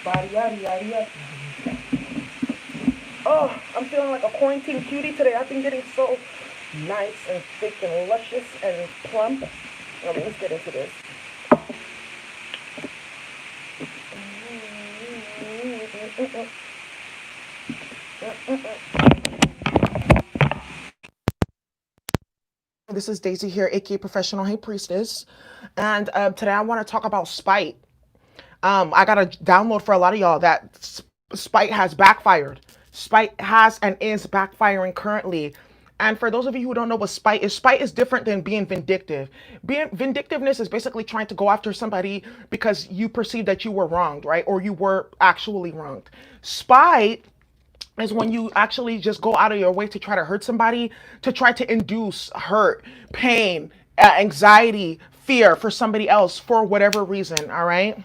Body, yada, yada, yada. Oh, I'm feeling like a quarantine cutie today. I've been getting so nice and thick and luscious and plump. Okay, let's get into this. This is Daisy here, aka Professional High Priestess, and today I want to talk about spite. I got a download for a lot of y'all that spite has backfired. Spite has and is backfiring currently. And for those of you who don't know what spite is different than being vindictive. Being vindictiveness is basically trying to go after somebody because you perceive that you were wronged, right? Or you were actually wronged. Spite is when you actually just go out of your way to try to hurt somebody, to try to induce hurt, pain, anxiety, fear for somebody else for whatever reason, all right?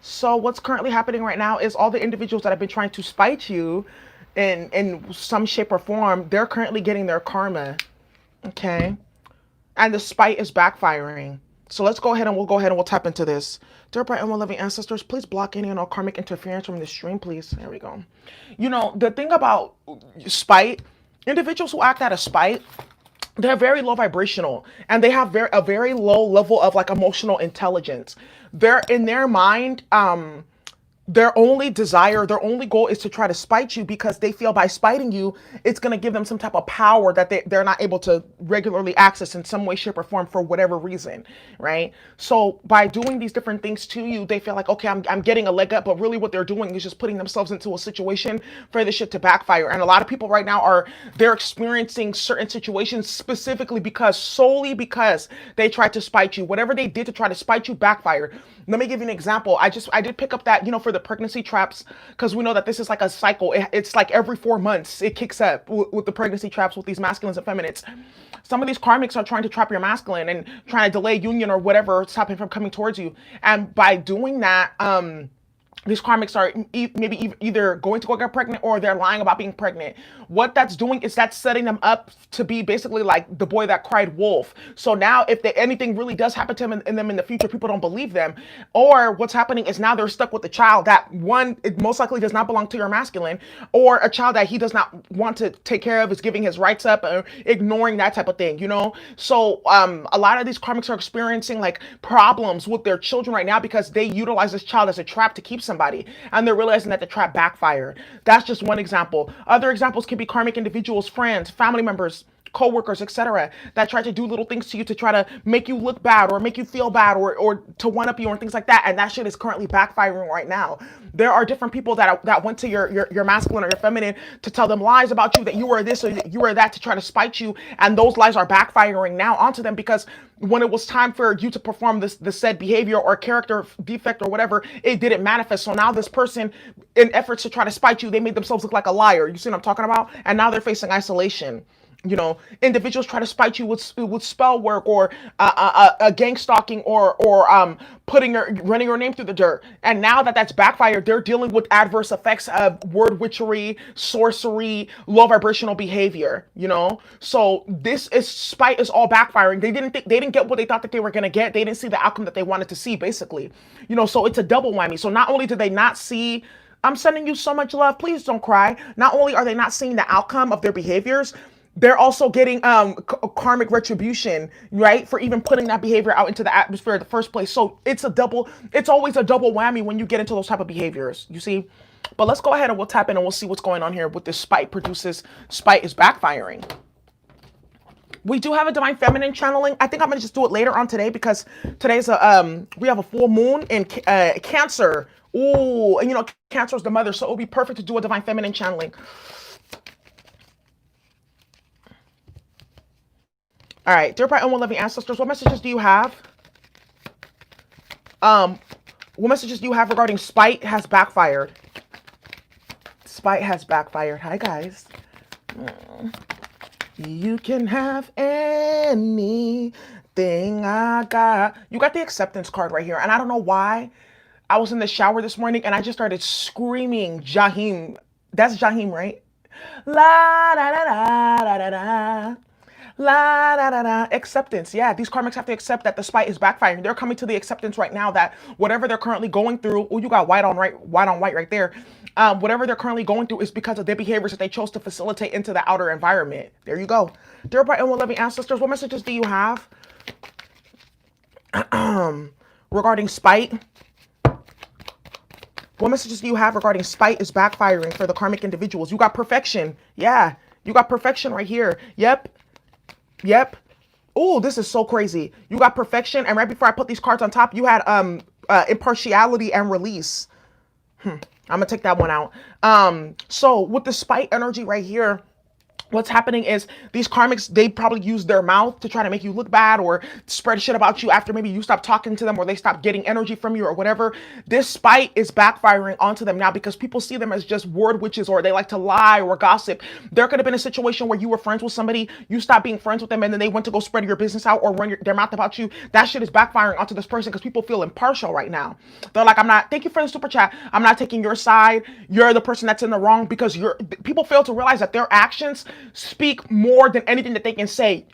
So what's currently happening right now is all the individuals that have been trying to spite you in some shape or form, they're currently getting their karma. Okay. And the spite is backfiring. So let's go ahead and we'll tap into this. Dear bright and loving ancestors, please block any and all karmic interference from the stream, please. There we go. You know, the thing about spite, individuals who act out of spite, they're very low vibrational and they have a very low level of like emotional intelligence. They're in their mind, their only desire, their only goal is to try to spite you because they feel by spiting you, it's going to give them some type of power that they're not able to regularly access in some way, shape, or form for whatever reason, right? So by doing these different things to you, they feel like, okay, I'm getting a leg up, but really what they're doing is just putting themselves into a situation for this shit to backfire. And a lot of people right now they're experiencing certain situations specifically solely because they tried to spite you. Whatever they did to try to spite you backfired. Let me give you an example. I did pick up that, for the pregnancy traps, because we know that this is like a cycle. It's like every 4 months it kicks up with the pregnancy traps with these masculines and feminates. Some of these karmics are trying to trap your masculine and trying to delay union or whatever, stop him from coming towards you. And by doing that, these karmics are maybe either going to go get pregnant or they're lying about being pregnant. What that's doing is that's setting them up to be basically like the boy that cried wolf. So now if anything really does happen to them in the future, people don't believe them. Or what's happening is now they're stuck with a child that, one, it most likely does not belong to your masculine, or a child that he does not want to take care of, is giving his rights up, or ignoring that type of thing. So a lot of these karmics are experiencing like problems with their children right now because they utilize this child as a trap to keep somebody, and they're realizing that the trap backfired. That's just one example. Other examples can be karmic individuals, friends, family members, co-workers, etc., that try to do little things to you to try to make you look bad or make you feel bad or to one up you and things like that, and that shit is currently backfiring right now. There are different people that went to your masculine or your feminine to tell them lies about you, that you were this or you were that, to try to spite you, and those lies are backfiring now onto them because when it was time for you to perform the said behavior or character defect or whatever, it didn't manifest. So now this person, in efforts to try to spite you, they made themselves look like a liar. You see what I'm talking about? And now they're facing isolation. Individuals try to spite you with spell work or gang stalking or running your name through the dirt. And now that that's backfired, they're dealing with adverse effects of word witchery, sorcery, low vibrational behavior. So this is spite is all backfiring. They didn't get what they thought that they were gonna get. They didn't see the outcome that they wanted to see, basically. So it's a double whammy. So not only did they not see, I'm sending you so much love, please don't cry. Not only are they not seeing the outcome of their behaviors, they're also getting karmic retribution, right, for even putting that behavior out into the atmosphere in the first place. So it's always a double whammy when you get into those type of behaviors, you see. But let's go ahead and we'll tap in and we'll see what's going on here with this spite is backfiring. We do have a divine feminine channeling. I think I'm gonna just do it later on today because today's we have a full moon in Cancer. Ooh, and Cancer is the mother, so it'll be perfect to do a divine feminine channeling. All right, dear bright and loving ancestors, what messages do you have? What messages do you have regarding spite has backfired? Spite has backfired. Hi, guys. You can have anything I got. You got the acceptance card right here, and I don't know why. I was in the shower this morning, and I just started screaming Jahim. That's Jahim, right? La da da da da da da. La da da da. Acceptance. Yeah, these karmics have to accept that the spite is backfiring. They're coming to the acceptance right now that whatever they're currently going through, oh, you got white on white right there. Whatever they're currently going through is because of their behaviors that they chose to facilitate into the outer environment. There you go. Dear bright and loving ancestors, what messages do you have regarding spite? What messages do you have regarding spite is backfiring for the karmic individuals? You got perfection. Yeah, you got perfection right here. Yep. Yep. Oh, this is so crazy. You got perfection, and right before I put these cards on top, you had impartiality and release. I'm gonna take that one out. So with the spite energy right here, what's happening is these karmics, they probably use their mouth to try to make you look bad or spread shit about you after maybe you stop talking to them or they stop getting energy from you or whatever. This spite is backfiring onto them now because people see them as just word witches or they like to lie or gossip. There could have been a situation where you were friends with somebody, you stopped being friends with them, and then they went to go spread your business out or run their mouth about you. That shit is backfiring onto this person because people feel impartial right now. They're like, I'm not, thank you for the super chat. I'm not taking your side. You're the person that's in the wrong because people fail to realize that their actions speak more than anything that they can say.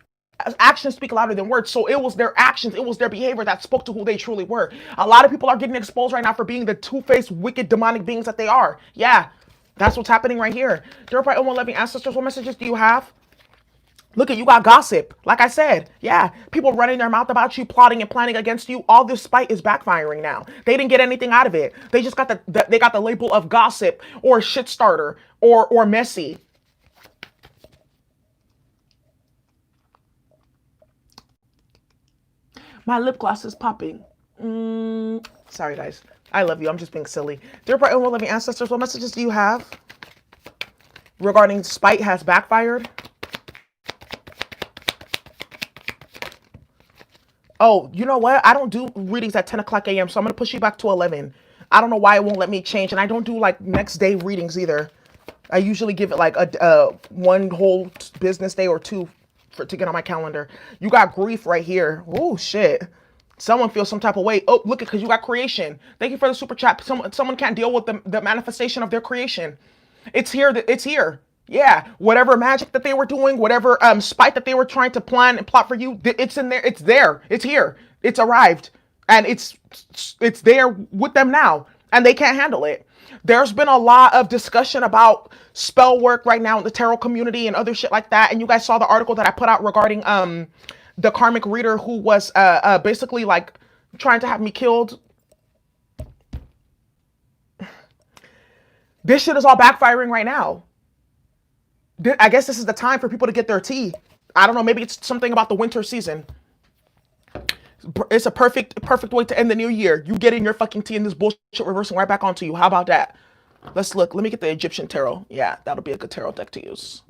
Actions speak louder than words. So it was their actions, it was their behavior that spoke to who they truly were. A lot of people are getting exposed right now for being the two-faced, wicked, demonic beings that they are. Yeah, that's what's happening right here. Dear bright and loving ancestors, what messages do you have? Look at, you got gossip. Like I said, yeah, people running their mouth about you, plotting and planning against you. All this spite is backfiring now. They didn't get anything out of it. They just got they got the label of gossip or shit starter or messy. My lip gloss is popping. Sorry, guys. I love you. I'm just being silly. Dear bright and loving ancestors, what messages do you have regarding spite has backfired? Oh, you know what? I don't do readings at 10 o'clock a.m., so I'm going to push you back to 11. I don't know why it won't let me change, and I don't do, like, next day readings either. I usually give it, like, one whole business day or two to get on my calendar. You got grief right here. Oh, shit. Someone feels some type of way. Oh, look, because you got creation. Thank you for the super chat. Someone can't deal with the manifestation of their creation. It's here. It's here. Yeah, whatever magic that they were doing, whatever spite that they were trying to plan and plot for you, it's in there. It's there. It's here. It's arrived, and it's there with them now, and they can't handle it. There's been a lot of discussion about spell work right now in the tarot community and other shit like that. And you guys saw the article that I put out regarding the karmic reader who was basically like trying to have me killed. This shit is all backfiring right now. I guess this is the time for people to get their tea. I don't know. Maybe it's something about the winter season. It's a perfect way to end the new year. You getting your fucking tea and this bullshit reversing right back onto you. How about that? Let's look. Let me get the Egyptian tarot. Yeah, that'll be a good tarot deck to use.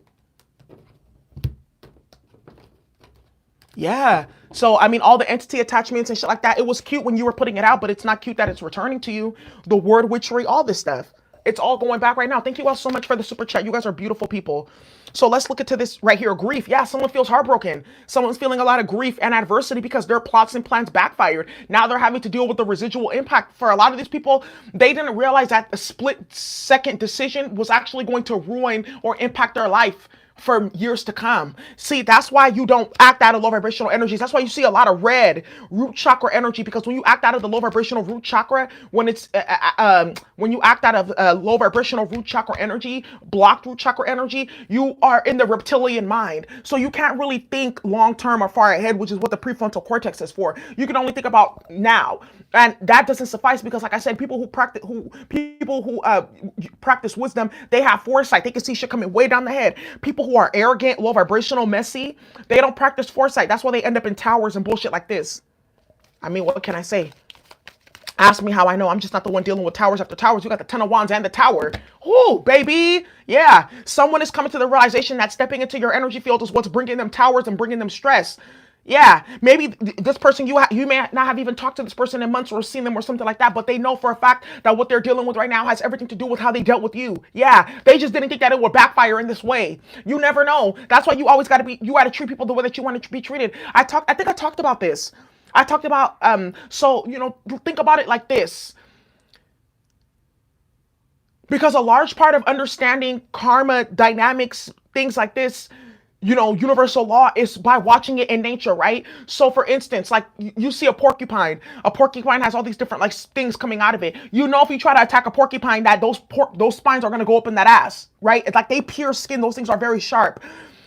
Yeah. So, I mean, all the entity attachments and shit like that, it was cute when you were putting it out, but it's not cute that it's returning to you. The word witchery, all this stuff. It's all going back right now. Thank you all so much for the super chat. You guys are beautiful people. So let's look into this right here. Grief. Yeah, someone feels heartbroken. Someone's feeling a lot of grief and adversity because their plots and plans backfired. Now they're having to deal with the residual impact. For a lot of these people, they didn't realize that a split-second decision was actually going to ruin or impact their life for years to come. See, that's why you don't act out of low vibrational energies. That's why you see a lot of red root chakra energy, because when you act out of the low vibrational root chakra, when you act out of low vibrational root chakra energy, blocked root chakra energy, you are in the reptilian mind. So you can't really think long term or far ahead, which is what the prefrontal cortex is for. You can only think about now. And that doesn't suffice because, like I said, people who practice wisdom, they have foresight. They can see shit coming way down the head. People who are arrogant, low vibrational, messy, they don't practice foresight. That's why they end up in towers and bullshit like this. I mean, what can I say? Ask me how I know. I'm just not the one dealing with towers after towers. You got the Ten of Wands and the Tower. Ooh, baby. Yeah. Someone is coming to the realization that stepping into your energy field is what's bringing them towers and bringing them stress. Yeah, maybe this person, you may not have even talked to this person in months or seen them or something like that, but they know for a fact that what they're dealing with right now has everything to do with how they dealt with you. Yeah, they just didn't think that it would backfire in this way. You never know. That's why you always got to treat people the way that you want to be treated. I think I talked about this. I talked about, so, you know, think about it like this. Because a large part of understanding karma dynamics, things like this, universal law is by watching it in nature, right? So for instance, like you see a porcupine has all these different like things coming out of it. If you try to attack a porcupine, that those spines are going to go up in that ass, right? It's like they pierce skin. Those things are very sharp.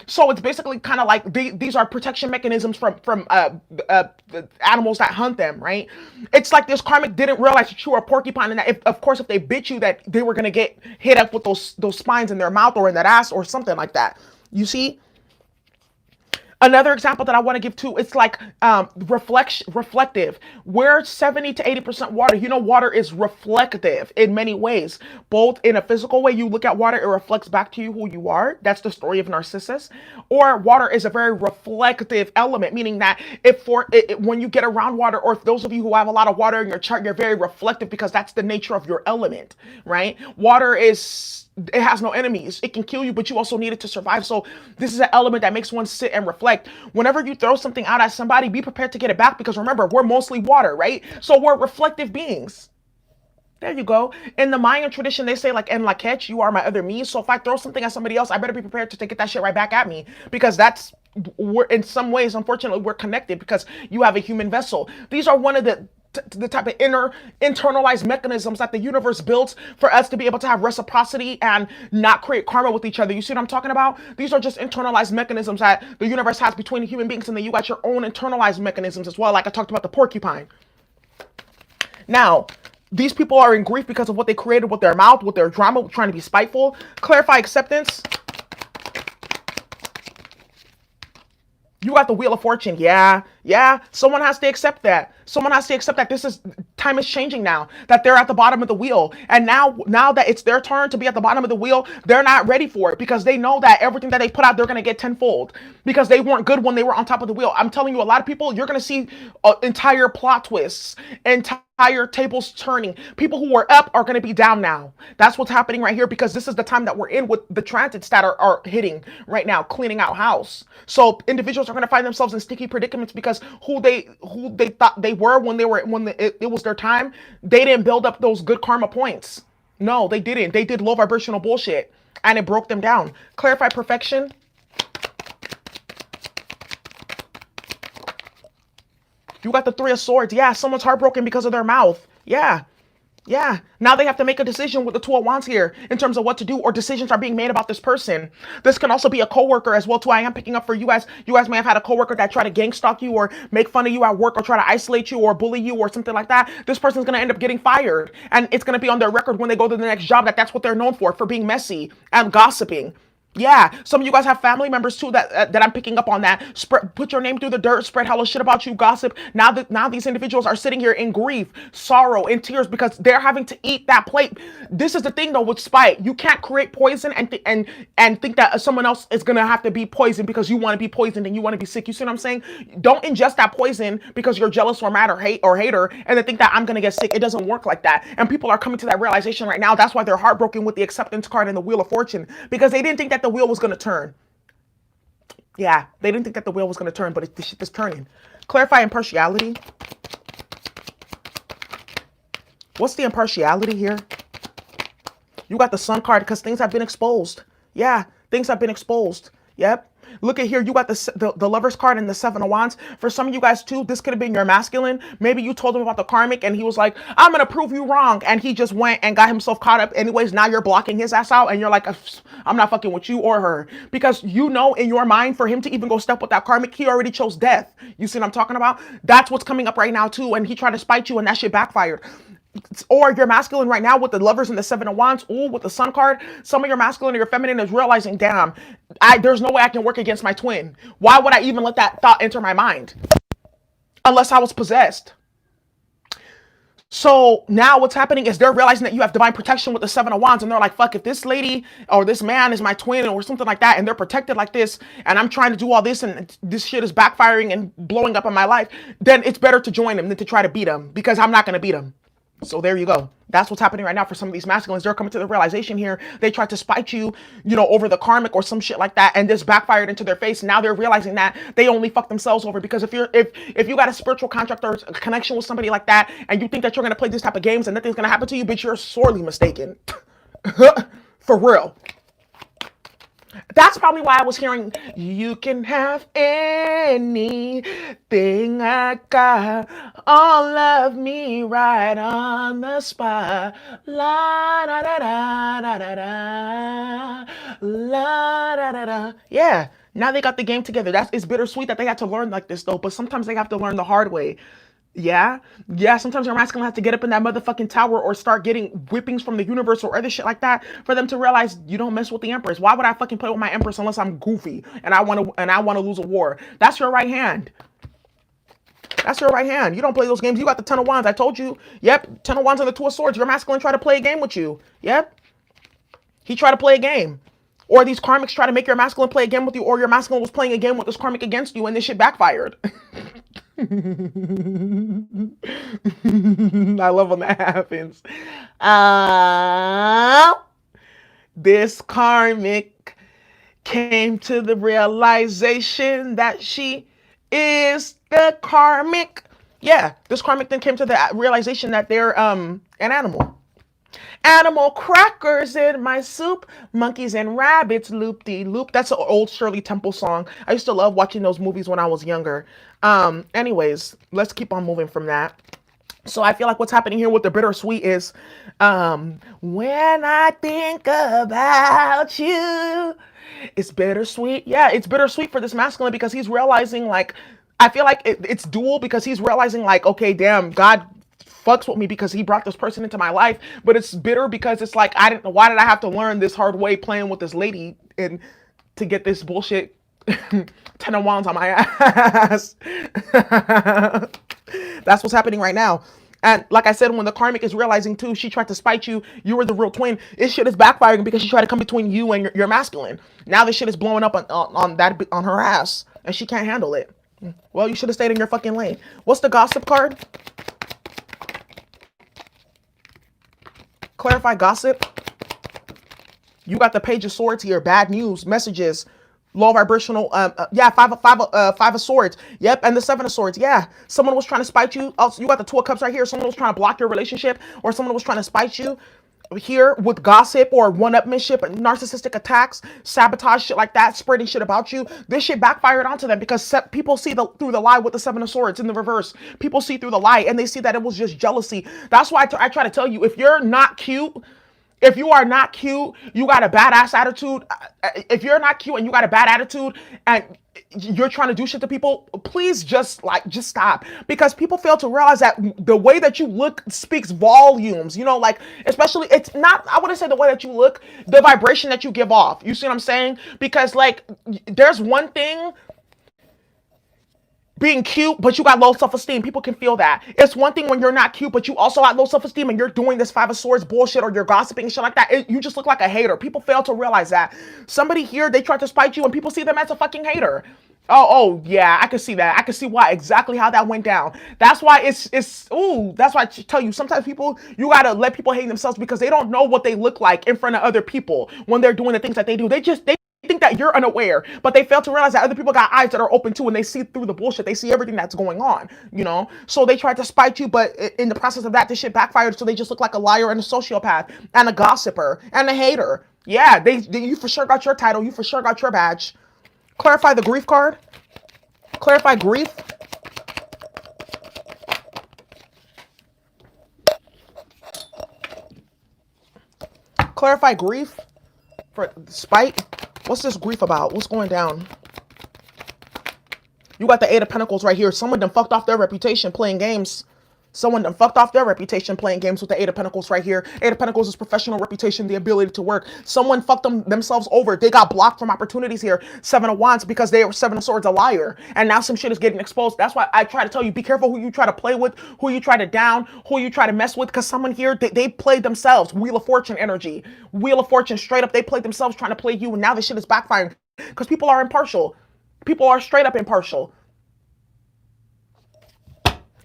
So it's basically kind of like these are protection mechanisms the animals that hunt them, right? It's like this karmic didn't realize that you were a porcupine, and that of course if they bit you, that they were gonna get hit up with those spines in their mouth or in that ass or something like that. You see? Another example that I want to give too, it's like reflective. We're 70 to 80% water. Water is reflective in many ways, both in a physical way. You look at water, it reflects back to you who you are. That's the story of Narcissus. Or water is a very reflective element, meaning that when you get around water, or if those of you who have a lot of water in your chart, you're very reflective because that's the nature of your element, right? Water it has no enemies. It can kill you, but you also need it to survive. So this is an element that makes one sit and reflect. Whenever you throw something out at somebody, be prepared to get it back, because remember, we're mostly water, right? So we're reflective beings. There you go. In the Mayan tradition, they say like, "En la catch, you are my other me." So if I throw something at somebody else, I better be prepared to take that shit right back at me, because we're in some ways, unfortunately, we're connected because you have a human vessel. These are one of the type of internalized mechanisms that the universe builds for us to be able to have reciprocity and not create karma with each other. You see what I'm talking about? These are just internalized mechanisms that the universe has between human beings, and then you got your own internalized mechanisms as well, like I talked about the porcupine. Now, these people are in grief because of what they created with their mouth, with their drama, trying to be spiteful. Clarify acceptance. You got the Wheel of Fortune. Yeah. Someone has to accept that. Someone has to accept that time is changing now, that they're at the bottom of the wheel. And now that it's their turn to be at the bottom of the wheel, they're not ready for it, because they know that everything that they put out, they're going to get tenfold, because they weren't good when they were on top of the wheel. I'm telling you, a lot of people, you're going to see entire plot twists, entire tables turning. People who were up are going to be down now. That's what's happening right here, because this is the time that we're in with the transits that are hitting right now, cleaning out house. So individuals are going to find themselves in sticky predicaments because who they thought they were when it was their time, they didn't build up those good karma points. No, they didn't. They did low vibrational bullshit, and it broke them down. Clarify perfection. You got the Three of Swords. Yeah, someone's heartbroken because of their mouth. Yeah. Now they have to make a decision with the Two of Wands here in terms of what to do, or decisions are being made about this person. This can also be a coworker as well too. I am picking up for you guys. You guys may have had a coworker that tried to gang stalk you or make fun of you at work or try to isolate you or bully you or something like that. This person's going to end up getting fired, and it's going to be on their record when they go to the next job that that's what they're known for being messy and gossiping. Yeah, some of you guys have family members too that I'm picking up on that. Put your name through the dirt, spread hello shit about you, gossip. Now these individuals are sitting here in grief, sorrow, in tears because they're having to eat that plate. This is the thing though with spite. You can't create poison and think that someone else is gonna have to be poisoned because you want to be poisoned and you want to be sick. You see what I'm saying? Don't ingest that poison because you're jealous or mad or hater, and then think that I'm gonna get sick. It doesn't work like that. And people are coming to that realization right now. That's why they're heartbroken with the acceptance card and the Wheel of Fortune, because they didn't think that the wheel was going to turn. Yeah, they didn't think that the wheel was going to turn, but the shit is turning. Clarify impartiality. What's the impartiality here? You got the Sun card because things have been exposed. Yeah, things have been exposed. Yep. Look at here, you got the Lover's card and the Seven of Wands. For some of you guys too, this could have been your masculine. Maybe you told him about the karmic and he was like, I'm going to prove you wrong. And he just went and got himself caught up anyways. Now you're blocking his ass out and you're like, I'm not fucking with you or her. Because you know in your mind, for him to even go step with that karmic, he already chose death. You see what I'm talking about? That's what's coming up right now too. And he tried to spite you and that shit backfired. Or you're masculine right now with the Lovers and the Seven of Wands. Ooh, with the Sun card. Some of your masculine or your feminine is realizing, damn, there's no way I can work against my twin. Why would I even let that thought enter my mind? Unless I was possessed. So now what's happening is they're realizing that you have divine protection with the Seven of Wands, and they're like, fuck, if this lady or this man is my twin or something like that, and they're protected like this, and I'm trying to do all this, and this shit is backfiring and blowing up in my life, then it's better to join him than to try to beat him, because I'm not going to beat him. So there you go. That's what's happening right now for some of these masculines. They're coming to the realization here. They tried to spite you, over the karmic or some shit like that, and this backfired into their face. Now they're realizing that they only fuck themselves over, because if you got a spiritual contract or a connection with somebody like that, and you think that you're gonna play this type of games and nothing's gonna happen to you, bitch, you're sorely mistaken. For real. That's probably why I was hearing, you can have anything I got, all of me right on the spot. La da da da da da da. La da da da. Yeah. Now they got the game together. That's It's bittersweet that they had to learn like this though, but sometimes they have to learn the hard way. Yeah, yeah. Sometimes your masculine has to get up in that motherfucking tower or start getting whippings from the universe or other shit like that for them to realize you don't mess with the empress. Why would I fucking play with my empress unless I'm goofy and I want to lose a war? That's your right hand. That's your right hand. You don't play those games. You got the Ten of Wands. I told you. Yep, Ten of Wands and the Two of Swords. Your masculine try to play a game with you. Yep, he tried to play a game. Or these karmics try to make your masculine play a game with you, or your masculine was playing a game with this karmic against you and this shit backfired. I love when that happens. Uh, this karmic came to the realization that she is the karmic. Yeah, this karmic then came to the realization that they're an animal. Animal crackers in my soup, monkeys and rabbits loop de loop. That's an old Shirley Temple song. I used to love watching those movies when I was younger. Anyways, let's keep on moving from that. So I feel like what's happening here with the bittersweet is when I think about you, it's bittersweet. Yeah, it's bittersweet for this masculine because he's realizing like I feel like it's dual because he's realizing like, okay, damn, God fucks with me because he brought this person into my life, but it's bitter because it's like I didn't why did I have to learn this hard way playing with this lady and to get this bullshit 10 of Wands on my ass. That's what's happening right now. And like I said, when the karmic is realizing too, she tried to spite you. You were the real twin. This shit is backfiring because she tried to come between you and your masculine. Now this shit is blowing up on her ass, and she can't handle it. Well, you should have stayed in your fucking lane. What's the gossip card? Clarify gossip. You got the Page of Swords here. Bad news, messages, low vibrational. Yeah, five of swords. Yep, and the Seven of Swords. Yeah, someone was trying to spite you. Also, you got the Two of Cups right here. Someone was trying to block your relationship, or someone was trying to spite you here with gossip or one-upmanship, narcissistic attacks, sabotage, shit like that, spreading shit about you. This shit backfired onto them because people see through the lie with the Seven of Swords in the reverse. People see through the lie and they see that it was just jealousy. That's why I try to tell you, if you're not cute, if you are not cute, you got a badass attitude. If you're not cute and you got a bad attitude and you're trying to do shit to people, please just stop. Because people fail to realize that the way that you look speaks volumes. You know, like, especially, it's not, I wouldn't say the way that you look, the vibration that you give off. You see what I'm saying? Because, like, there's one thing being cute, but you got low self-esteem. People can feel that. It's one thing when you're not cute, but you also got low self-esteem and you're doing this Five of Swords bullshit or you're gossiping and shit like that. You just look like a hater. People fail to realize that. Somebody here, they try to spite you and people see them as a fucking hater. Oh, yeah, I can see that. I can see why, exactly how that went down. That's why that's why I tell you, sometimes people, you gotta let people hate themselves because they don't know what they look like in front of other people when they're doing the things that they do. They think that you're unaware, but they fail to realize that other people got eyes that are open too and they see through the bullshit. They see everything that's going on, you know? So they tried to spite you, but in the process of that, this shit backfired, so they just look like a liar and a sociopath and a gossiper and a hater. Yeah, you for sure got your title. You for sure got your badge. Clarify the grief card. Clarify grief. Clarify grief for spite. What's this grief about? What's going down? You got the Eight of Pentacles right here. Someone done fucked off their reputation playing games. Someone done fucked off their reputation playing games with the Eight of Pentacles right here. Eight of Pentacles is professional reputation, the ability to work. Someone fucked themselves over. They got blocked from opportunities here. Seven of Wands because they were Seven of Swords, a liar. And now some shit is getting exposed. That's why I try to tell you, be careful who you try to play with, who you try to down, who you try to mess with. Because someone here, they played themselves. Wheel of Fortune energy. Wheel of Fortune, straight up, they played themselves trying to play you. And now this shit is backfiring. Because people are impartial. People are straight up impartial.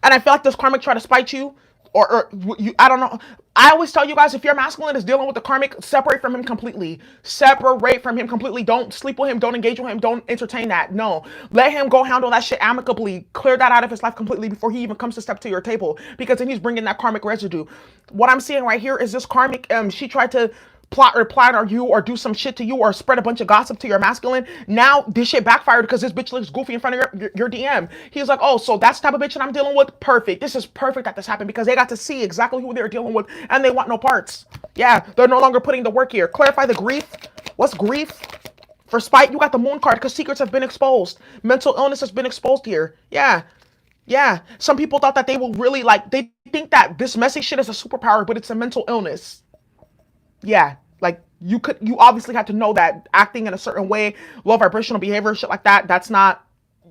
And I feel like this karmic try to spite you. Or you, I don't know. I always tell you guys, if your masculine is dealing with the karmic, separate from him completely. Separate from him completely. Don't sleep with him. Don't engage with him. Don't entertain that. No. Let him go handle that shit amicably. Clear that out of his life completely before he even comes to step to your table. Because then he's bringing that karmic residue. What I'm seeing right here is this karmic, she tried to plot or plan on you or do some shit to you or spread a bunch of gossip to your masculine. Now this shit backfired because this bitch looks goofy in front of your DM. He's like, oh, so that's the type of bitch that I'm dealing with? Perfect. This is perfect that this happened because they got to see exactly who they're dealing with and they want no parts. Yeah, they're no longer putting the work here. Clarify the grief. What's grief? For spite, you got the moon card because secrets have been exposed. Mental illness has been exposed here. Yeah. Yeah. Some people thought that they will really like, they think that this messy shit is a superpower, but it's a mental illness. Yeah, like you obviously have to know that acting in a certain way, low vibrational behavior, shit like that, that's not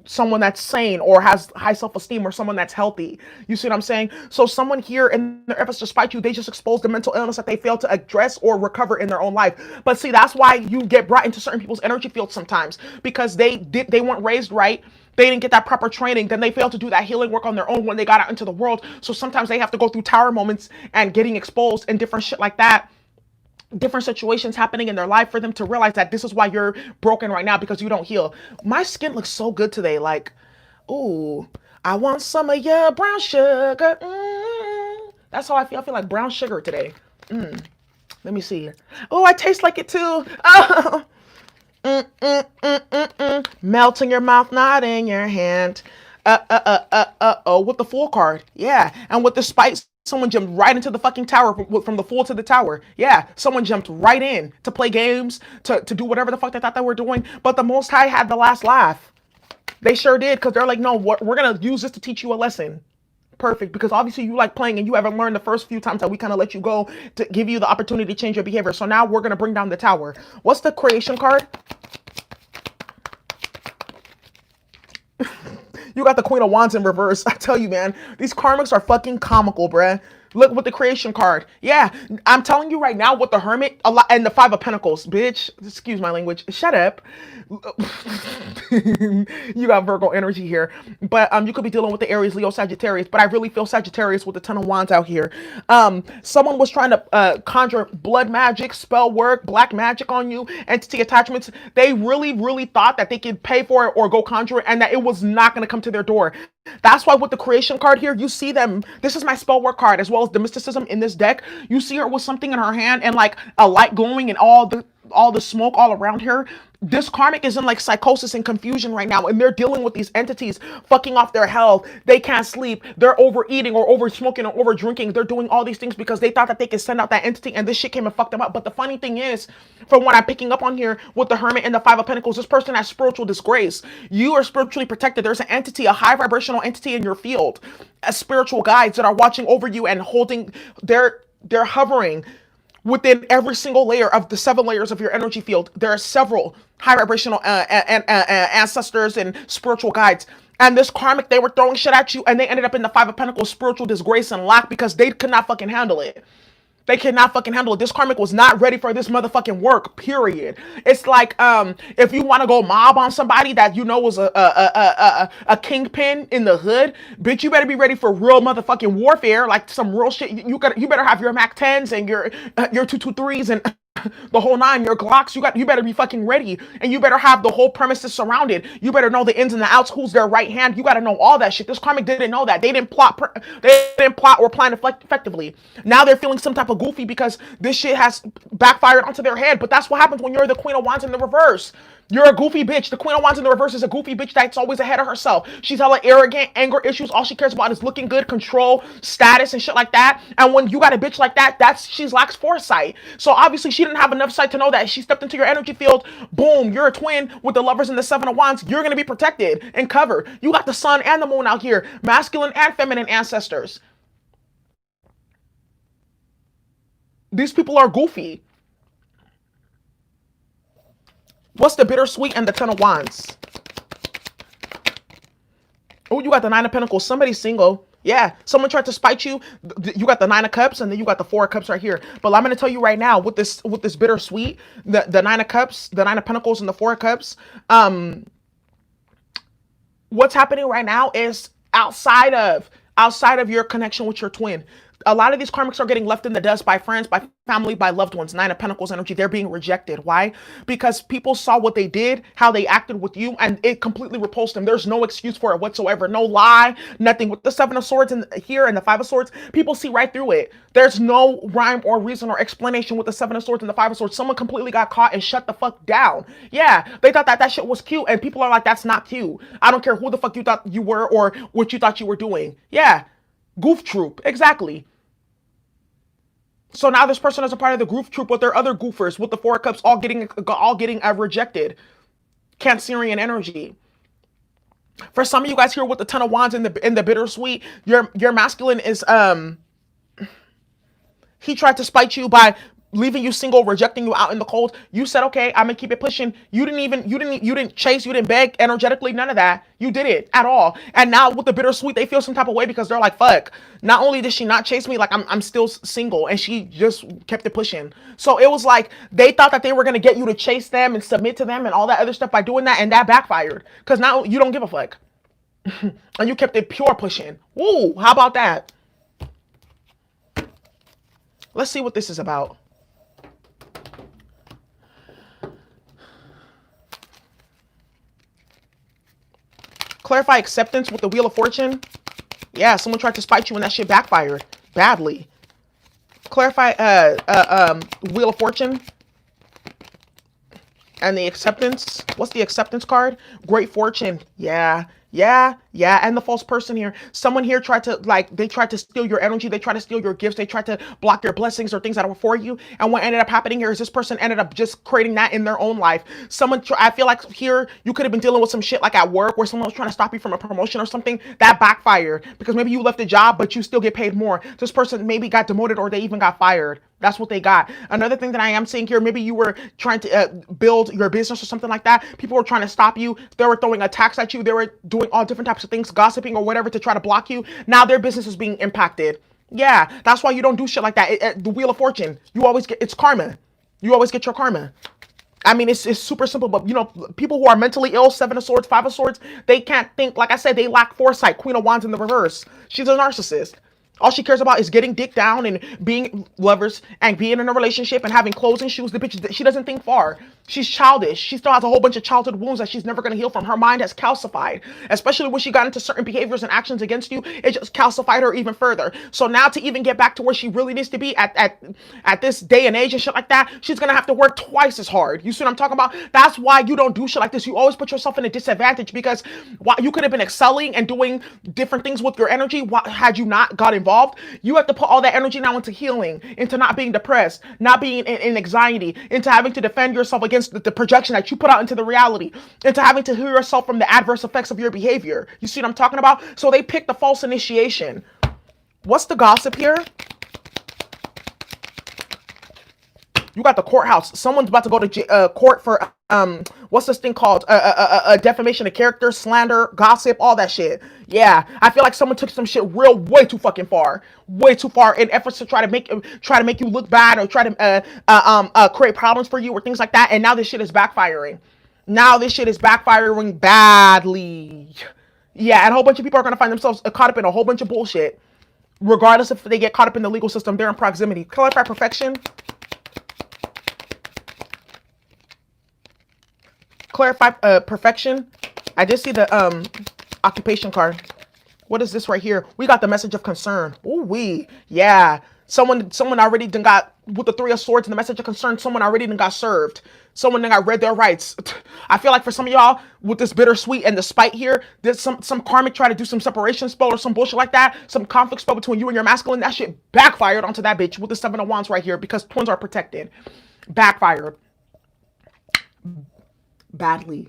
someone that's sane or has high self-esteem or someone that's healthy. You see what I'm saying? So someone here in their efforts to spite you, they just exposed the mental illness that they failed to address or recover in their own life. But see, that's why you get brought into certain people's energy fields sometimes because they weren't raised right. They didn't get that proper training. Then they failed to do that healing work on their own when they got out into the world. So sometimes they have to go through tower moments and getting exposed and different shit like that, different situations happening in their life for them to realize that this is why you're broken right now because you don't heal. My skin looks so good today. Like, ooh, I want some of your brown sugar. That's how I feel. I feel like brown sugar today. Let me see. Oh, I taste like it too. Oh. Melt in your mouth, not in your hand. Oh, with the Fool card. Yeah. And with the spice, someone jumped right into the fucking tower from the Fool to the tower. Yeah. Someone jumped right in to play games, to do whatever the fuck they thought they were doing. But the Most High had the last laugh. They sure did, because they're like, no, we're going to use this to teach you a lesson. Perfect, because obviously you like playing and you haven't learned the first few times that we kind of let you go to give you the opportunity to change your behavior. So now we're going to bring down the tower. What's the creation card? You got the Queen of Wands in reverse. I tell you, man, these karmics are fucking comical, bruh. Look with the creation card. Yeah, I'm telling you right now with the Hermit a lot and the Five of Pentacles, bitch. Excuse my language. Shut up. You got Virgo energy here, but you could be dealing with the Aries, Leo, Sagittarius. But I really feel Sagittarius with the Ten of Wands out here. Someone was trying to conjure blood magic, spell work, black magic on you, entity attachments. They really, really thought that they could pay for it or go conjure it, and that it was not going to come to their door. That's why with the creation card here, you see them. This is my spell work card as well as the mysticism in this deck. You see her with something in her hand and like a light glowing and all the smoke all around her. This karmic is in like psychosis and confusion right now, and they're dealing with these entities fucking off their health. They can't sleep. They're overeating or over smoking or over drinking. They're doing all these things because they thought that they could send out that entity, and this shit came and fucked them up. But the funny thing is, from what I'm picking up on here with the Hermit and the Five of Pentacles, this person has spiritual disgrace. You are spiritually protected. There's an entity, a high vibrational entity in your field, as spiritual guides that are watching over you and holding. They're hovering within every single layer of the 7 layers of your energy field. There are several high vibrational ancestors and spiritual guides. And this karmic, they were throwing shit at you, and they ended up in the Five of Pentacles, spiritual disgrace and lack, because they could not fucking handle it. They cannot fucking handle it. This karmic was not ready for this motherfucking work, period. It's like, if you want to go mob on somebody that you know was a kingpin in the hood, bitch, you better be ready for real motherfucking warfare, like some real shit. You better have your Mac 10s and your 223s and the whole 9, your Glocks. You better be fucking ready, and you better have the whole premises surrounded. You better know the ins and the outs, who's their right hand. You got to know all that shit. This karmic didn't know that. They didn't plot or plan effectively. Now they're feeling some type of goofy because this shit has backfired onto their head. But that's what happens when you're the Queen of Wands in the reverse. You're a goofy bitch. The Queen of Wands in the reverse is a goofy bitch that's always ahead of herself. She's hella arrogant, anger issues. All she cares about is looking good, control, status, and shit like that. And when you got a bitch like that, she lacks foresight. So obviously she didn't have enough sight to know that. She stepped into your energy field. Boom, you're a twin with the Lovers and the Seven of Wands. You're going to be protected and covered. You got the sun and the moon out here. Masculine and feminine ancestors. These people are goofy. What's the bittersweet and the Ten of Wands? Oh, you got the Nine of Pentacles. Somebody's single. Yeah, someone tried to spite you. You got the Nine of Cups, and then you got the Four of Cups right here. But I'm going to tell you right now, with this bittersweet, the Nine of Cups, the Nine of Pentacles, and the Four of Cups, what's happening right now is outside of your connection with your twin. A lot of these karmics are getting left in the dust by friends, by family, by loved ones. Nine of Pentacles energy. They're being rejected. Why? Because people saw what they did, how they acted with you, and it completely repulsed them. There's no excuse for it whatsoever. No lie, nothing. With the Seven of Swords and here and the Five of Swords, people see right through it. There's no rhyme or reason or explanation with the Seven of Swords and the Five of Swords. Someone completely got caught and shut the fuck down. Yeah, they thought that shit was cute, and people are like, that's not cute. I don't care who the fuck you thought you were or what you thought you were doing. Yeah, goof troop. Exactly. So now this person is a part of the goof troop with their other goofers with the Four of Cups all getting rejected. Cancerian energy. For some of you guys here with the Ten of Wands in the bittersweet, your masculine is he tried to spite you by leaving you single, rejecting you out in the cold. You said, okay, I'm gonna keep it pushing. You didn't chase, you didn't beg energetically, none of that. You did it at all. And now with the bittersweet, they feel some type of way because they're like, fuck. Not only did she not chase me, like I'm still single, and she just kept it pushing. So it was like they thought that they were gonna get you to chase them and submit to them and all that other stuff by doing that, and that backfired. Because now you don't give a fuck. And you kept it pure pushing. Woo, how about that? Let's see what this is about. Clarify acceptance with the Wheel of Fortune. Yeah, someone tried to spite you and that shit backfired badly. Clarify Wheel of Fortune and the acceptance. What's the acceptance card? Great fortune. Yeah. And the false person here. Someone here tried to, they tried to steal your energy. They tried to steal your gifts. They tried to block your blessings or things that were for you. And what ended up happening here is this person ended up just creating that in their own life. I feel like here you could have been dealing with some shit like at work where someone was trying to stop you from a promotion or something that backfired because maybe you left a job, but you still get paid more. This person maybe got demoted or they even got fired. That's what they got. Another thing that I am seeing here, maybe you were trying to build your business or something like that. People were trying to stop you. They were throwing attacks at you. They were doing all different types of things, gossiping or whatever to try to block you. Now their business is being impacted. Yeah, that's why you don't do shit like that. The Wheel of Fortune, you always get, it's karma. You always get your karma. I mean, it's super simple, but you know, people who are mentally ill, Seven of Swords, Five of Swords, they can't think. Like I said, they lack foresight. Queen of Wands in the reverse. She's a narcissist. All she cares about is getting dick down and being lovers and being in a relationship and having clothes and shoes. The bitch, she doesn't think far. She's childish. She still has a whole bunch of childhood wounds that she's never going to heal from. Her mind has calcified, especially when she got into certain behaviors and actions against you. It just calcified her even further. So now to even get back to where she really needs to be at this day and age and shit like that, she's going to have to work twice as hard. You see what I'm talking about? That's why you don't do shit like this. You always put yourself in a disadvantage because you could have been excelling and doing different things with your energy had you not got involved. You have to put all that energy now into healing, into not being depressed, not being in anxiety, into having to defend yourself against the projection that you put out into the reality, into having to heal yourself from the adverse effects of your behavior. You see what I'm talking about? So they picked the false initiation. What's the gossip here? You got the courthouse. Someone's about to go to court for what's this thing called? Defamation of character, slander, gossip, all that shit. Yeah, I feel like someone took some shit way too fucking far, way too far in efforts to try to make you look bad or try to create problems for you or things like that. And now this shit is backfiring. Now this shit is backfiring badly. Yeah, and a whole bunch of people are gonna find themselves caught up in a whole bunch of bullshit. Regardless if they get caught up in the legal system, they're in proximity. Clarify perfection. Clarify perfection. I just see the occupation card. What is this right here? We got the message of concern. Ooh, yeah. Someone already done got with the Three of Swords and the message of concern. Someone already done got served. Someone done got read their rights. I feel like for some of y'all with this bittersweet and the spite here, there's some karmic try to do some separation spell or some bullshit like that. Some conflict spell between you and your masculine. That shit backfired onto that bitch with the Seven of Wands right here because twins are protected. Backfired. Badly.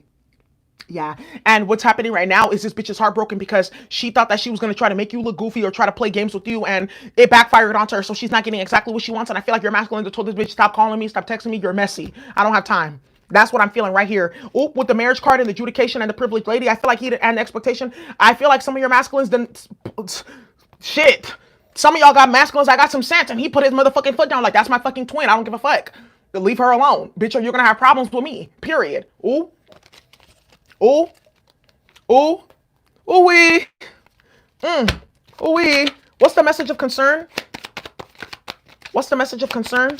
Yeah. And what's happening right now is this bitch is heartbroken because she thought that she was going to try to make you look goofy or try to play games with you, and it backfired onto her. So she's not getting exactly what she wants. And I feel like your masculine told this bitch, stop calling me, stop texting me, you're messy. I don't have time. That's what I'm feeling right here. Oh, with the marriage card and the adjudication and the privileged lady, I feel like and the expectation. I feel like some of your masculines shit. Some of y'all got masculines. I got some sense, and he put his motherfucking foot down like, that's my fucking twin. I don't give a fuck. Leave her alone, bitch, or you're gonna have problems with me. Period. Ooh. Ooh. Ooh. Ooh-wee. Ooh-wee. What's the message of concern? the message of concern?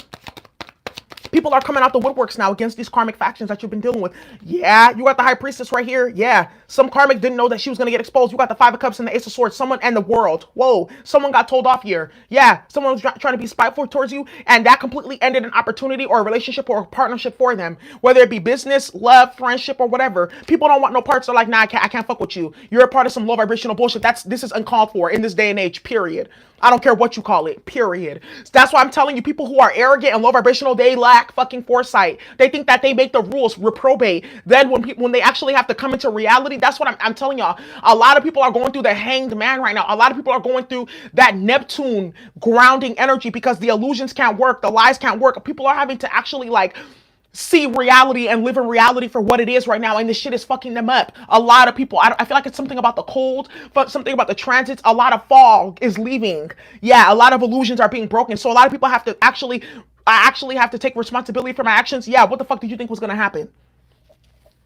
People are coming out the woodworks now against these karmic factions that you've been dealing with. Yeah, you got the High Priestess right here. Yeah, some karmic didn't know that she was going to get exposed. You got the Five of Cups and the Ace of Swords. Someone and the world. Whoa, someone got told off here. Yeah, someone was trying to be spiteful towards you, and that completely ended an opportunity or a relationship or a partnership for them. Whether it be business, love, friendship, or whatever. People don't want no parts. They're like, nah, I can't fuck with you. You're a part of some low vibrational bullshit. This is uncalled for in this day and age, period. I don't care what you call it, period. That's why I'm telling you, people who are arrogant and low vibrational, they lack fucking foresight. They think that they make the rules reprobate. Then when they actually have to come into reality, that's what I'm telling y'all. A lot of people are going through the hanged man right now. A lot of people are going through that Neptune grounding energy because the illusions can't work, the lies can't work. People are having to actually like see reality and live in reality for what it is right now, and this shit is fucking them up. A lot of people, I feel like it's something about the cold, but something about the transits. A lot of fog is leaving. Yeah, a lot of illusions are being broken, so a lot of people have to actually, I actually have to take responsibility for my actions. Yeah, what the fuck did you think was gonna happen?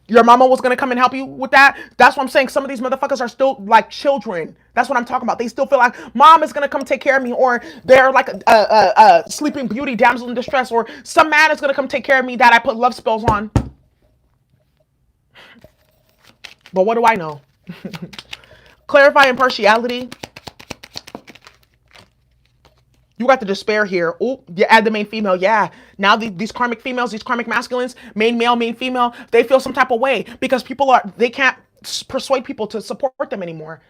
Your mama was gonna come and help you with that? That's what I'm saying. Some of these motherfuckers are still like children. That's what I'm talking about. They still feel like mom is gonna come take care of me, or they're like a sleeping beauty, damsel in distress, or some man is gonna come take care of me that I put love spells on. But what do I know? Clarify impartiality. You got the despair here. Oh, you add the main female. Yeah. Now these karmic females, these karmic masculines, main male, main female, they feel some type of way because they can't persuade people to support them anymore.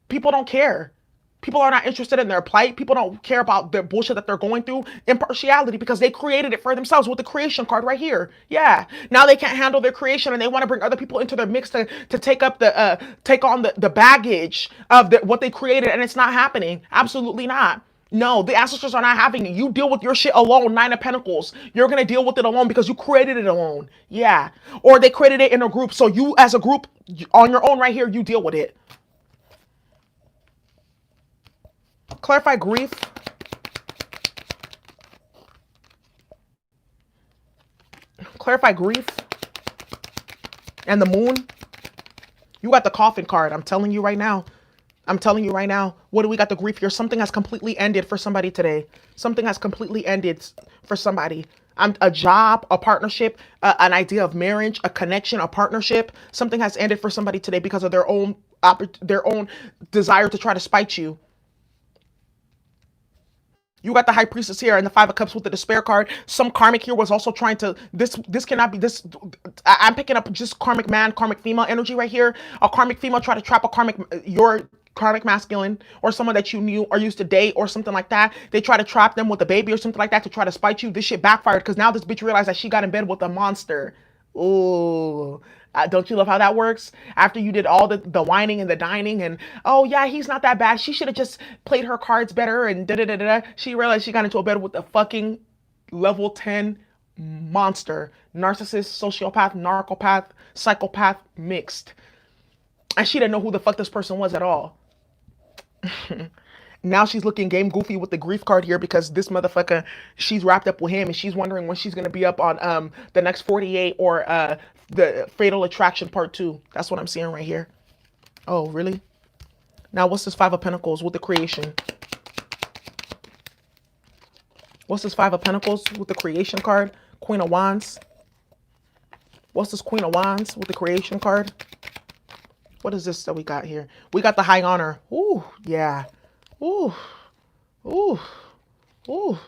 People don't care. People are not interested in their plight. People don't care about the bullshit that they're going through. Impartiality, because they created it for themselves with the creation card right here. Yeah. Now they can't handle their creation and they want to bring other people into their mix to take up take on the baggage of what they created, and it's not happening. Absolutely not. No, the ancestors are not having it. You deal with your shit alone. Nine of Pentacles. You're going to deal with it alone because you created it alone. Yeah. Or they created it in a group. So you as a group on your own right here, you deal with it. Clarify grief. Clarify grief. And the moon. You got the coffin card. I'm telling you right now. I'm telling you right now, what do we got the grief here? Something has completely ended for somebody today. Something has completely ended for somebody. A job, a partnership, an idea of marriage, a connection, a partnership. Something has ended for somebody today because of their own desire to try to spite you. You got the High Priestess here and the Five of Cups with the Despair card. Some karmic here was also trying to, this cannot be this. I'm picking up just karmic man, karmic female energy right here. A karmic female try to trap your karmic masculine or someone that you knew or used to date or something like that. They try to trap them with a baby or something like that to try to spite you. This shit backfired because now this bitch realized that she got in bed with a monster. Ooh. Don't you love how that works? After you did all the whining and the dining and, oh yeah, he's not that bad. She should have just played her cards better and da-da-da-da. She realized she got into a bed with a fucking level 10 monster. Narcissist, sociopath, narcopath, psychopath mixed. And she didn't know who the fuck this person was at all. Now she's looking game goofy with the grief card here because this motherfucker, she's wrapped up with him and she's wondering when she's going to be up on the next 48 or the Fatal Attraction Part 2. That's what I'm seeing right here. Oh, really? Now what's this Five of Pentacles with the creation? What's this Five of Pentacles with the creation card? Queen of Wands. What's this Queen of Wands with the creation card? What is this that we got here? We got the High Honor. Ooh, yeah. Ooh, ooh, ooh.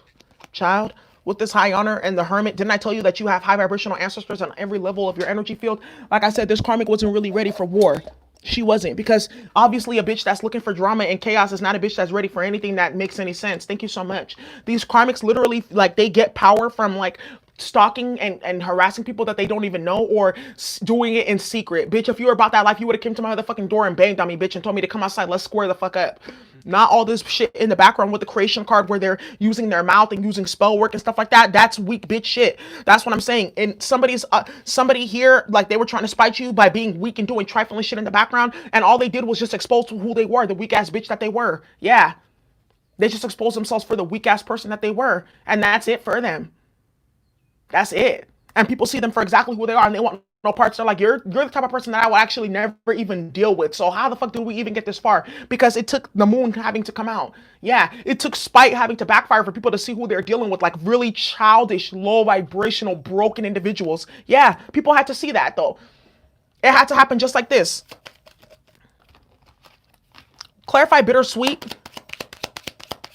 Child, with this High Honor and the Hermit, didn't I tell you that you have high vibrational ancestors on every level of your energy field? Like I said, this karmic wasn't really ready for war. She wasn't, because obviously a bitch that's looking for drama and chaos is not a bitch that's ready for anything that makes any sense. Thank you so much. These karmics literally, like, they get power from, like, stalking and harassing people that they don't even know, or doing it in secret. Bitch, if you were about that life, you would have came to my motherfucking door and banged on me, bitch, and told me to come outside. Let's square the fuck up. Not all this shit in the background with the creation card where they're using their mouth and using spell work and stuff like that. That's weak bitch shit. That's what I'm saying. And somebody here, like, they were trying to spite you by being weak and doing trifling shit in the background, and all they did was just expose who they were, the weak ass bitch that they were. Yeah. They just exposed themselves for the weak ass person that they were, and that's it for them. That's it. And people see them for exactly who they are, and they want no parts. They're like, you're the type of person that I will actually never even deal with. So how the fuck did we even get this far? Because it took the moon having to come out. Yeah, it took spite having to backfire for people to see who they're dealing with, like really childish, low vibrational, broken individuals. Yeah, people had to see that though. It had to happen just like this. Clarify bittersweet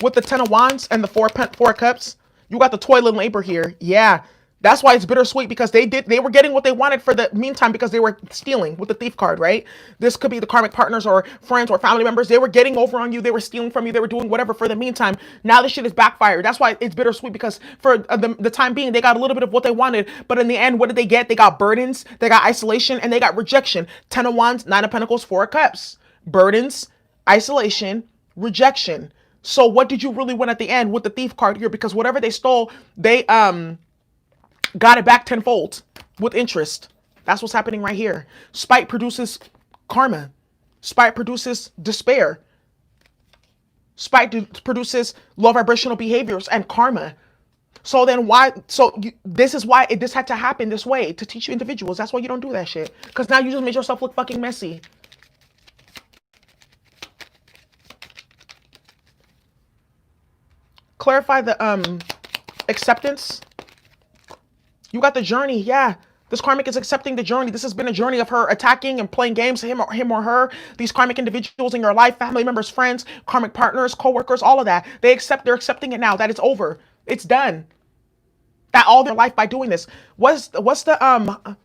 with the Ten of Wands and the four cups. You got the toil and labor here. Yeah. That's why it's bittersweet, because they were getting what they wanted for the meantime because they were stealing with the thief card, right? This could be the karmic partners or friends or family members. They were getting over on you. They were stealing from you. They were doing whatever for the meantime. Now this shit is backfired. That's why it's bittersweet, because for the time being, they got a little bit of what they wanted. But in the end, what did they get? They got burdens, they got isolation, and they got rejection. Ten of Wands, Nine of Pentacles, Four of Cups. Burdens, isolation, rejection. So what did you really win at the end with the thief card here? Because whatever they stole, they got it back tenfold with interest. That's what's happening right here. Spite produces karma. Spite produces despair. Spite produces low vibrational behaviors and karma. So then why? This is why this had to happen this way, to teach you individuals. That's why you don't do that shit. Because now you just made yourself look fucking messy. Clarify the acceptance. You got the journey. Yeah. This karmic is accepting the journey. This has been a journey of her attacking and playing games, him or her. These karmic individuals in your life, family members, friends, karmic partners, co-workers, all of that. They're accepting it now, that it's over. It's done. That all their life by doing this. What's the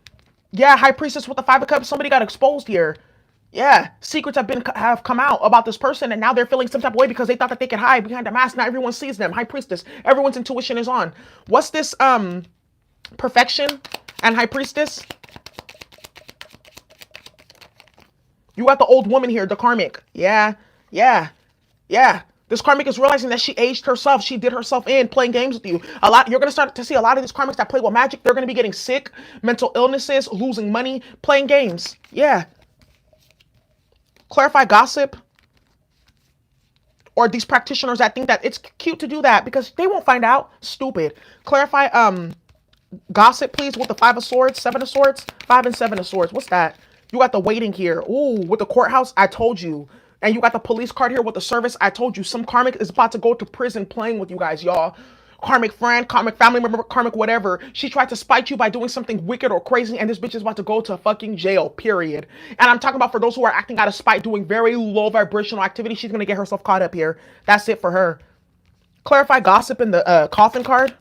yeah, High Priestess with the Five of Cups? Somebody got exposed here. Yeah, secrets have come out about this person, and now they're feeling some type of way because they thought that they could hide behind a mask. Now everyone sees them. High Priestess. Everyone's intuition is on. What's this perfection and High Priestess? You got the old woman here, the karmic. Yeah. This karmic is realizing that she aged herself. She did herself in playing games with you. You're going to start to see a lot of these karmics that play with magic. They're going to be getting sick, mental illnesses, losing money, playing games. Yeah. Clarify gossip. Or these practitioners that think that it's cute to do that because they won't find out. Stupid. Clarify gossip, please, with the Five of Swords, Seven of Swords, Five and Seven of Swords. What's that? You got the waiting here. Ooh, with the courthouse, I told you. And you got the police card here with the service. I told you. Some karmic is about to go to prison playing with you guys, y'all. Karmic friend, karmic family member, karmic whatever. She tried to spite you by doing something wicked or crazy, and this bitch is about to go to fucking jail, period. And I'm talking about for those who are acting out of spite, doing very low vibrational activity, she's going to get herself caught up here. That's it for her. Clarify gossip in the coffin card.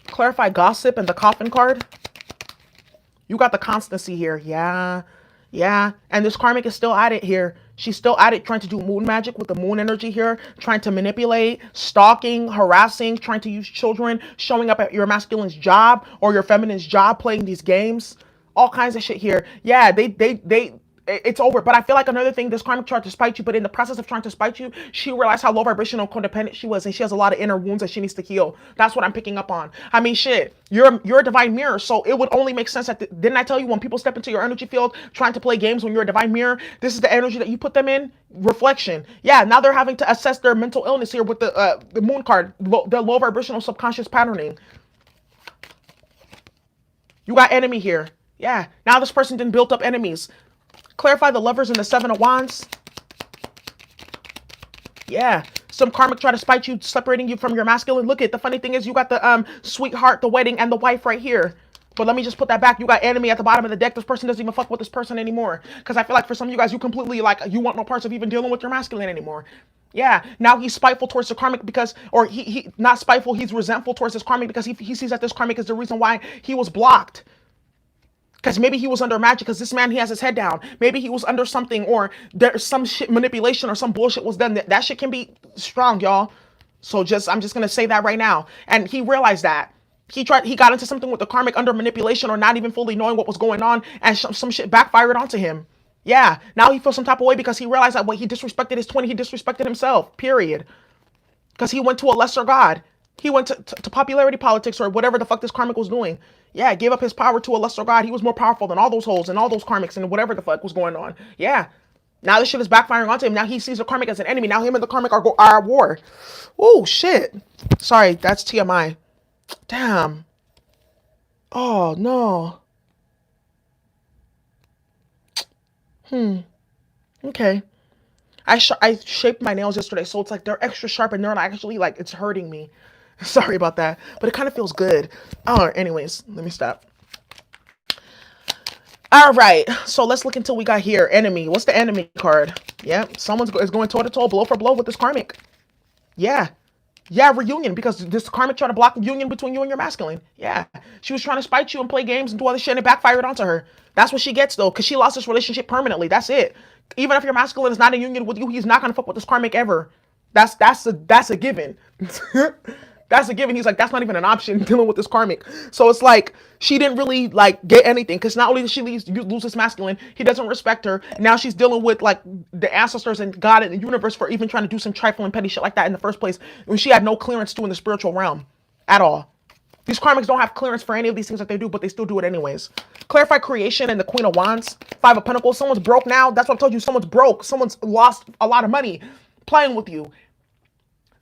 Clarify gossip in the coffin card. You got the constancy here. Yeah. And this karmic is still at it here. She's still at it, trying to do moon magic with the moon energy here, trying to manipulate, stalking, harassing, trying to use children, showing up at your masculine's job or your feminine's job, playing these games, all kinds of shit here. Yeah, it's over. But I feel like another thing, this karmic tried to spite you, but in the process of trying to spite you, she realized how low vibrational codependent she was, and she has a lot of inner wounds that she needs to heal. That's what I'm picking up on. I mean, shit, you're a divine mirror, so it would only make sense that, didn't I tell you, when people step into your energy field trying to play games when you're a divine mirror, this is the energy that you put them in? Reflection. Yeah, now they're having to assess their mental illness here with the moon card, the low vibrational subconscious patterning. You got enemy here. Yeah, now this person didn't build up enemies. Clarify the Lovers and the Seven of Wands. Yeah. Some karmic try to spite you, separating you from your masculine. Look at the funny thing is you got the sweetheart, the wedding, and the wife right here. But let me just put that back. You got enemy at the bottom of the deck. This person doesn't even fuck with this person anymore. Because I feel like for some of you guys, you completely you want no parts of even dealing with your masculine anymore. Yeah. Now he's spiteful towards the karmic because, or he not spiteful, he's resentful towards this karmic because he sees that this karmic is the reason why he was blocked. Because maybe he was under magic, because this man, he has his head down. Maybe he was under something, or there's some shit manipulation or some bullshit was done. That shit can be strong, y'all. So I'm just going to say that right now. And he realized that. He got into something with the karmic under manipulation or not even fully knowing what was going on, and some shit backfired onto him. Yeah, now he feels some type of way because he realized that when he disrespected his twin, he disrespected himself, period. Because he went to a lesser god. He went to popularity politics or whatever the fuck this karmic was doing. Yeah, gave up his power to a lesser god. He was more powerful than all those hoes and all those karmics and whatever the fuck was going on. Yeah. Now this shit is backfiring onto him. Now he sees the karmic as an enemy. Now him and the karmic are at war. Oh, shit. Sorry, that's TMI. Damn. Oh, no. Okay. I shaped my nails yesterday, so it's like they're extra sharp and they're not actually like it's hurting me. Sorry about that, but it kind of feels good. Oh, anyways, let me stop. All right, so let's look until we got here. Enemy. What's the enemy card? Yeah, someone's is going toe to toe, blow for blow with this karmic. Yeah. Yeah, reunion, because this karmic tried to block the union between you and your masculine. Yeah. She was trying to spite you and play games and do all this shit and it backfired onto her. That's what she gets though, because she lost this relationship permanently. That's it. Even if your masculine is not in union with you, he's not gonna fuck with this karmic ever. That's a given. That's a given. He's like, that's not even an option dealing with this karmic. So it's like she didn't really like get anything because not only did she lose this masculine, he doesn't respect her. Now she's dealing with like the ancestors and God and the universe for even trying to do some trifling petty shit like that in the first place when she had no clearance to in the spiritual realm at all. These karmics don't have clearance for any of these things that they do, but they still do it anyways. Clarify creation and the Queen of Wands, Five of Pentacles. Someone's broke now. That's what I told you. Someone's broke. Someone's lost a lot of money playing with you.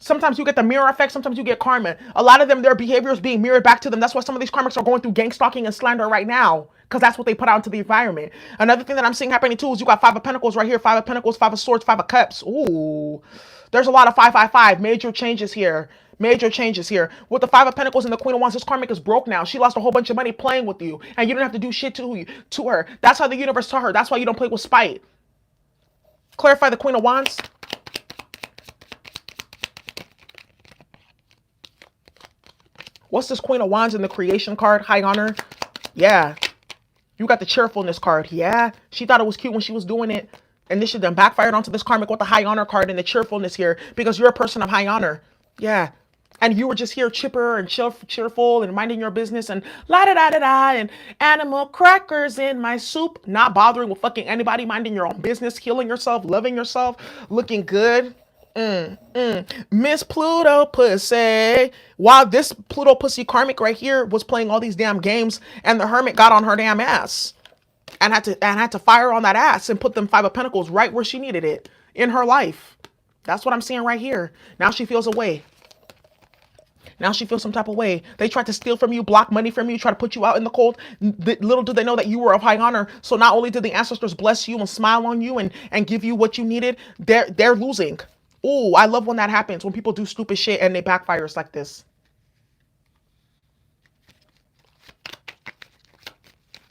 Sometimes you get the mirror effect. Sometimes you get karma. A lot of them, their behavior is being mirrored back to them. That's why some of these karmics are going through gang stalking and slander right now, because that's what they put out into the environment. Another thing that I'm seeing happening too is you got Five of Pentacles right here. Five of Pentacles, Five of Swords, Five of Cups. Ooh, there's a lot of 555. Major changes here. Major changes here. With the Five of Pentacles and the Queen of Wands, this karmic is broke now. She lost a whole bunch of money playing with you, and you didn't have to do shit to her. That's how the universe taught her. That's why you don't play with spite. Clarify the Queen of Wands. What's this Queen of Wands in the creation card? High honor. Yeah. You got the cheerfulness card. Yeah. She thought it was cute when she was doing it. And this should then backfired onto this karmic with the high honor card and the cheerfulness here because you're a person of high honor. Yeah. And you were just here chipper and cheerful and minding your business and la da da da da and animal crackers in my soup. Not bothering with fucking anybody, minding your own business, healing yourself, loving yourself, looking good. Miss Pluto pussy. While this Pluto pussy karmic right here was playing all these damn games, and the hermit got on her damn ass and had to fire on that ass and put them Five of Pentacles right where she needed it in her life. That's what I'm seeing right here. Now she feels away. Now she feels some type of way. They tried to steal from you, block money from you, try to put you out in the cold. Little did they know that you were of high honor. So not only did the ancestors bless you and smile on you and give you what you needed, they're losing. Oh, I love when that happens, when people do stupid shit and they backfires like this.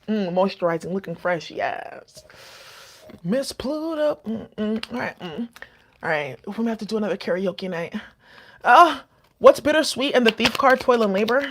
Moisturizing, looking fresh, yes. Miss Pluto. All right. All right, we may have to do another karaoke night. What's bittersweet and the thief card, toil and labor?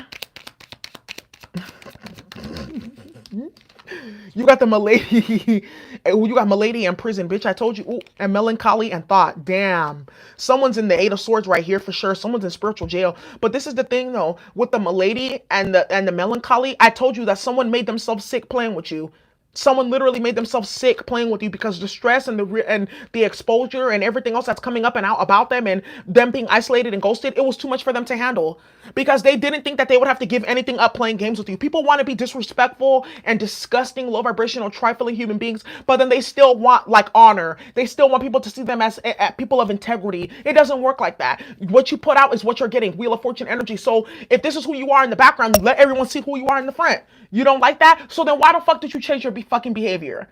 You got the milady. You got milady and prison, bitch. I told you. Ooh, and melancholy and thought. Damn. Someone's in the Eight of Swords right here for sure. Someone's in spiritual jail. But this is the thing though, with the milady and the melancholy. I told you that someone made themselves sick playing with you. Someone literally made themselves sick playing with you because the stress and the exposure and everything else that's coming up and out about them and them being isolated and ghosted, it was too much for them to handle because they didn't think that they would have to give anything up playing games with you. People want to be disrespectful and disgusting, low vibrational, trifling human beings, but then they still want like honor. They still want people to see them as people of integrity. It doesn't work like that. What you put out is what you're getting. Wheel of Fortune energy. So if this is who you are in the background, let everyone see who you are in the front. You don't like that? So then why the fuck did you change your fucking behavior?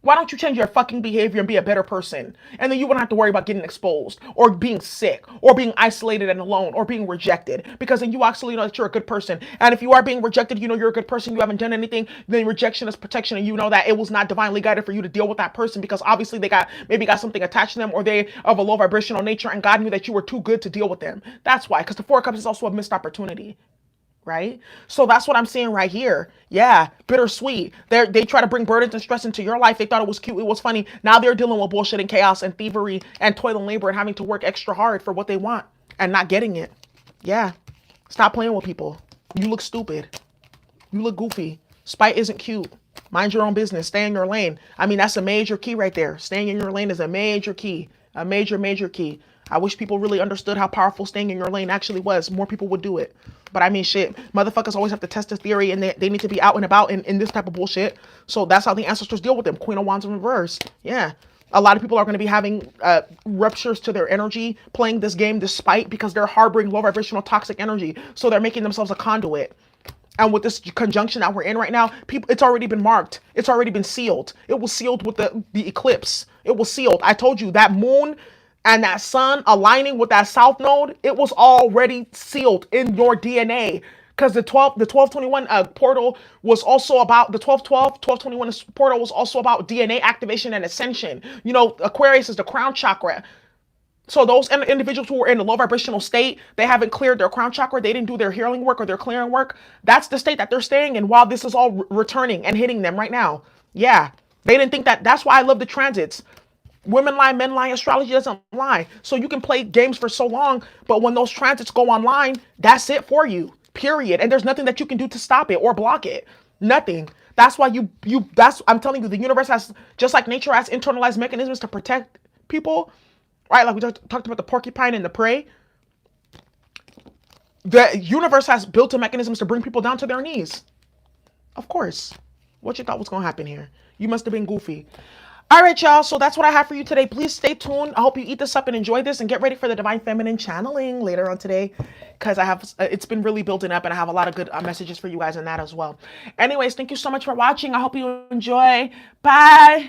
Why don't you change your fucking behavior and be a better person? And then you wouldn't have to worry about getting exposed or being sick or being isolated and alone or being rejected because then you actually know that you're a good person. And if you are being rejected, you know you're a good person, you haven't done anything, then rejection is protection and you know that it was not divinely guided for you to deal with that person because obviously they maybe got something attached to them or they of a low vibrational nature and God knew that you were too good to deal with them. That's why, because the Four of Cups is also a missed opportunity. Right? So that's what I'm seeing right here. Yeah, bittersweet. They try to bring burdens and stress into your life. They thought it was cute. It was funny. Now they're dealing with bullshit and chaos and thievery and toil and labor and having to work extra hard for what they want and not getting it. Yeah. Stop playing with people. You look stupid. You look goofy. Spite isn't cute. Mind your own business. Stay in your lane. I mean, that's a major key right there. Staying in your lane is a major key. A major, major key. I wish people really understood how powerful staying in your lane actually was. More people would do it. But I mean, shit, motherfuckers always have to test the theory and they need to be out and about in this type of bullshit. So that's how the ancestors deal with them. Queen of Wands in reverse. Yeah. A lot of people are going to be having ruptures to their energy playing this game despite because they're harboring low vibrational toxic energy. So they're making themselves a conduit. And with this conjunction that we're in right now, people, it's already been marked. It's already been sealed. It was sealed with the eclipse. It was sealed. I told you that moon and that sun aligning with that south node, it was already sealed in your DNA. Because the 1221 portal was also about the 1221 portal was also about DNA activation and ascension. You know, Aquarius is the crown chakra. So those individuals who were in a low vibrational state, they haven't cleared their crown chakra, they didn't do their healing work or their clearing work. That's the state that they're staying in while this is all returning and hitting them right now. Yeah. They didn't think that. That's why I love the transits. Women lie, men lie, astrology doesn't lie. So you can play games for so long, but when those transits go online, that's it for you. Period. And there's nothing that you can do to stop it or block it. Nothing. That's why that's I'm telling you, the universe has, just like nature has internalized mechanisms to protect people, right? Like we talked about the porcupine and the prey. The universe has built-in mechanisms to bring people down to their knees. Of course. What you thought was going to happen here? You must have been goofy. All right, y'all. So that's what I have for you today. Please stay tuned. I hope you eat this up and enjoy this and get ready for the Divine Feminine channeling later on today because I have it's been really building up and I have a lot of good messages for you guys in that as well. Anyways, thank you so much for watching. I hope you enjoy. Bye.